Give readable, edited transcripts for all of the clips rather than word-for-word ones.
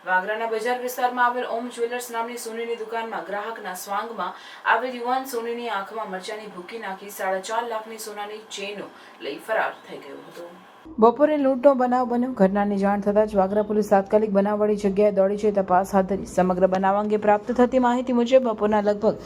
વાગરાના બજાર વિસ્તારમાં આવેલ ઓમ જ્વેલર્સ નામની સોનીની દુકાનમાં ગ્રાહકના સ્વાંગમાં આવેલ યુવાન સોનીની આંખમાં મરચાની ભૂકી નાખી 4.5 લાખની સોનાની ચેનો લઈ ફરાર થઈ ગયો હતો। બપોરે લૂંટનો બનાવ બન્યો। ઘટનાની જાણ થતાં જ વાગરા પોલીસ તાત્કાલિક બનાવવાળી જગ્યાએ દોડી જઈ તપાસ હાથ ધરી। સમગ્ર બનાવ અંગે પ્રાપ્ત થતી માહિતી મુજબ બપોરના લગભગ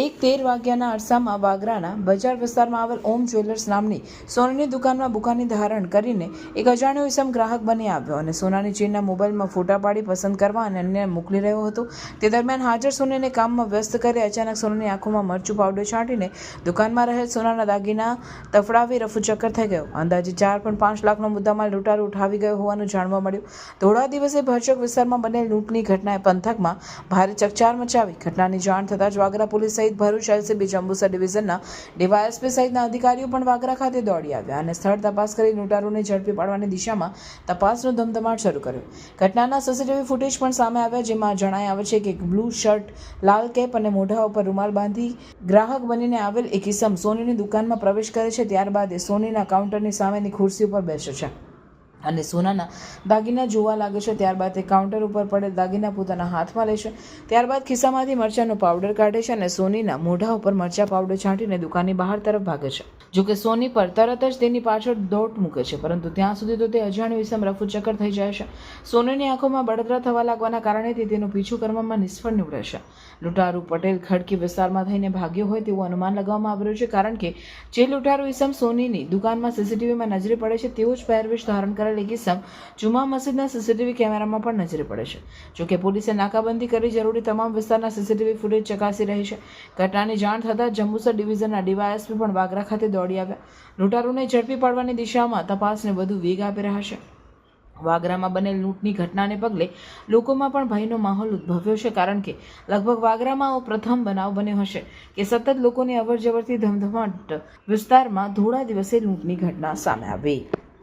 1:13 વાગ્યાના અરસામાં વાગરાના બજાર વિસ્તારમાં આવેલ ઓમ જ્વેલર્સ નામની સોનાની દુકાનમાં બુકાની ધારણ કરીને એક અજાણ્યો ઇસમ ગ્રાહક બની આવ્યો અને સોનાની ચેનના મોબાઈલમાં ફોટા પાડી પસંદ કરવા અને અન્ય મોકલી રહ્યો હતો। તે દરમિયાન હાજર સોનીને કામમાં વ્યસ્ત કરી અચાનક સોનાની આંખોમાં મરચું પાવડર છાંટીને દુકાનમાં રહેલ સોનાના દાગીના તફડાવી રફુચક્કર થઈ ગયો। અંદાજે 4.5 લાખનો મુદ્દામાલ લૂંટારૂ ઉઠાવી ગયો હોવાનું જાણવા મળ્યું। ધોળા દિવસે ભરચક વિસ્તારમાં બનેલ લૂંટની ઘટનાએ પંથકમાં ભારે ચકચાર મચાવી। ઘટનાની જાણ થતાં જ વાગરા પોલીસ સહિત ભરૂચ એલસીબી જંબુસર ડિવિઝનના ડીવાયએસપી સહિતના અધિકારીઓ પણ વાગરા ખાતે દોડી આવ્યા અને સ્થળ તપાસ કરી લૂંટારૂને ઝડપી પાડવાની દિશામાં તપાસનો ધમધમાટ શરૂ કર્યો। ઘટનાના સીસીટીવી ફૂટેજ પણ સામે આવ્યા, જેમાં જણાય આવે છે કે બ્લુ શર્ટ, લાલ કેપ અને મોઢા ઉપર રૂમાલ બાંધી ગ્રાહક બનીને આવેલ એક ઇસમ સોનીની દુકાનમાં પ્રવેશ કરે છે। ત્યારબાદ એ સોનીના કાઉન્ટરની સામેની ખુરશી ઉપર બેસે છે અને સોનાના દાગીના જોવા લાગે છે। ત્યારબાદ તે કાઉન્ટર ઉપર પડેલ દાગીના પોતાના હાથમાં લે છે। ત્યારબાદ ખિસ્સામાંથી મરચાંનો પાવડર કાઢે છે અને સોનીના મોઢા ઉપર મરચા પાવડર છાંટીને દુકાનની બહાર તરફ ભાગે છે। જોકે સોની પર તરત જ તેની પાછળ દોટ મૂકે છે, પરંતુ ત્યાં સુધી તો તે અજાણ્યો ઇસમ રફુચક્કર થઈ જાય છે। સોનીની આંખોમાં બળતરા થવા લાગવાના કારણે તે તેનો પીછો કરવામાં નિષ્ફળ નીવડે છે। લૂંટારૂ પટેલ ખડકી વિસ્તારમાં થઈને ભાગ્યો હોય તેવું અનુમાન લગાવવામાં આવી રહ્યું છે, કારણ કે જે લૂંટારૂ ઇસમ સોનીની દુકાનમાં સીસીટીવીમાં નજરે પડે છે તેવો જ પહેરવેશ ધારણ કરેલ એક ઇસમ જુમા મસ્જિદના સીસીટીવી કેમેરામાં પણ નજરે પડે છે। જોકે પોલીસે નાકાબંધી કરી જરૂરી તમામ વિસ્તારના સીસીટીવી ફૂટેજ ચકાસી રહી છે। ઘટનાની જાણ થતાં જંબુસર ડિવિઝનના ડીવાયએસપી પણ વાગરા ખાતે દોડી આવ્યા। લૂંટારૂને ઝડપી પાડવાની દિશામાં તપાસને વધુ વેગ આપી રહ્યા છે। વાગરામાં બનેલ લૂંટની ઘટનાને પગલે લોકોમાં પણ ભયનો માહોલ ઉદ્ભવ્યો છે, કારણ કે લગભગ વાગરામાં પ્રથમ બનાવ બન્યો હશે કે સતત લોકોની અવરજવરથી ધમધમાટ વિસ્તારમાં ધોળા દિવસે લૂંટની ઘટના સામે આવી।